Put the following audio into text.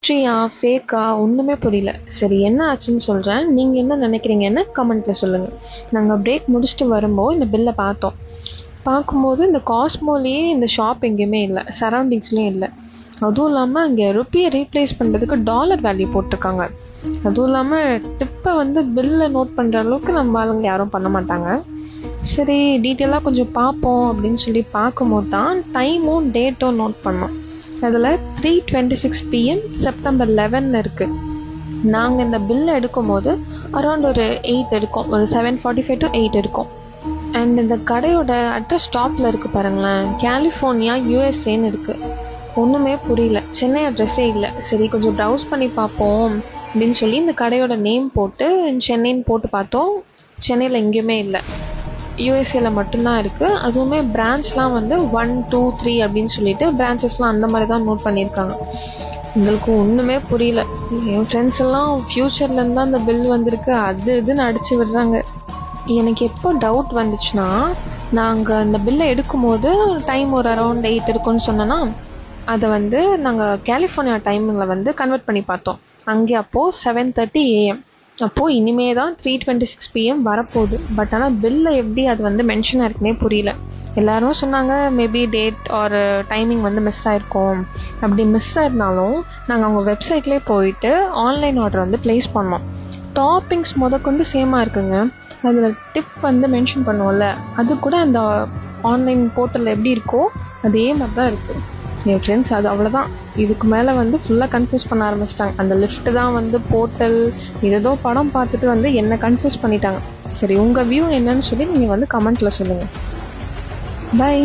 ஹிஸ்ட்ரியா ஃபேக்கா ஒன்றுமே புரியல. சரி என்ன ஆச்சுன்னு சொல்கிறேன், நீங்கள் என்ன நினைக்கிறீங்கன்னு கமெண்ட்டில் சொல்லுங்கள். நாங்கள் பிரேக் முடிச்சுட்டு வரும்போது இந்த பில்லை பார்த்தோம். பார்க்கும்போது இந்த காஸ்மோலேயே இந்த ஷாப் எங்கேயுமே இல்லை, சரௌண்டிங்ஸ்லேயும் இல்லை. அதுவும் இல்லாமல் இங்கே ருப்பியை ரீப்ளேஸ் பண்ணுறதுக்கு டாலர் வேல்யூ போட்டிருக்காங்க. அதுவும் இல்லாமல் டிப்பை வந்து பில்லை நோட் பண்ணுற அளவுக்கு நம்ம ஆளுங்க யாரும் பண்ண மாட்டாங்க. சரி டீட்டெயிலாக கொஞ்சம் பார்ப்போம் அப்படின்னு சொல்லி பார்க்கும்போது தான் டைமும் டேட்டும் நோட் பண்ணோம். அதில் 3:26 PM செப்டம்பர் 11 இருக்குது. நாங்கள் இந்த பில்லை எடுக்கும் போது அரௌண்ட் ஒரு 8 இருக்கும், ஒரு 7:45 to 8 இருக்கும். அண்ட் இந்த கடையோட அட்ரஸ் ஸ்டாப்பில் இருக்குது பாருங்களேன், கலிஃபோர்னியா யூஎஸ்ஏன்னு இருக்குது. ஒன்றுமே புரியல, சென்னை அட்ரஸே இல்லை. சரி கொஞ்சம் ப்ரௌஸ் பண்ணி பார்ப்போம் அப்படின்னு சொல்லி இந்த கடையோட நேம் போட்டு சென்னைன்னு போட்டு பார்த்தோம். சென்னையில் எங்கேயுமே இல்லை, யூஎஸ்ஏல மட்டும்தான் இருக்குது. அதுவுமே பிரான்ச்லாம் வந்து 1, 2, 3 அப்படின்னு சொல்லிட்டு பிரான்ச்சஸ்லாம் அந்த மாதிரி தான் நோட் பண்ணியிருக்காங்க. எங்களுக்கு ஒன்றுமே புரியல. என் ஃப்ரெண்ட்ஸ் எல்லாம் ஃப்யூச்சர்லேருந்து தான் அந்த பில் வந்திருக்கு அது இதுன்னு அடித்து விடுறாங்க. எனக்கு எப்போ டவுட் வந்துச்சுன்னா, நாங்கள் இந்த பில்லை எடுக்கும்போது டைம் ஒரு அரௌண்ட் 8 இருக்குன்னு சொன்னோன்னா, அதை வந்து நாங்கள் கலிஃபோர்னியா டைமில் வந்து கன்வெர்ட் பண்ணி பார்த்தோம். அங்கே அப்போது 7:30 AM. அப்போது இனிமே தான் 3:26 PM வரப்போகுது. பட் ஆனால் பில்லை எப்படி அது வந்து மென்ஷன் ஆயிருக்குனே புரியல. எல்லாரும் சொன்னாங்க மேபி டேட் ஒரு டைமிங் வந்து மிஸ் ஆயிருக்கும். அப்படி மிஸ் ஆயிருந்தாலும் நாங்கள் அவங்க வெப்சைட்லேயே போயிட்டு ஆன்லைன் ஆர்டர் வந்து ப்ளேஸ் பண்ணோம். டாப்பிங்ஸ் முதற்கொண்டு சேமாக இருக்குங்க. அதில் டிப் வந்து மென்ஷன் பண்ணுவோம்ல, அது கூட அந்த ஆன்லைன் போர்ட்டலில் எப்படி இருக்கோ அதே மாதிரி தான் இருக்குது. என் ஃப்ரெண்ட்ஸ் அது அவ்வளோதான், இதுக்கு மேலே வந்து ஃபுல்லாக கன்ஃபியூஸ் பண்ண ஆரம்பிச்சிட்டாங்க. அந்த லிஃப்ட் தான் வந்து போர்ட்டல் ஏதோ படம் பார்த்துட்டு வந்து என்ன கன்ஃபியூஸ் பண்ணிட்டாங்க. சரி உங்கள் வியூ என்னன்னு சொல்லி நீங்கள் வந்து கமெண்ட்டில் சொல்லுங்கள். பை.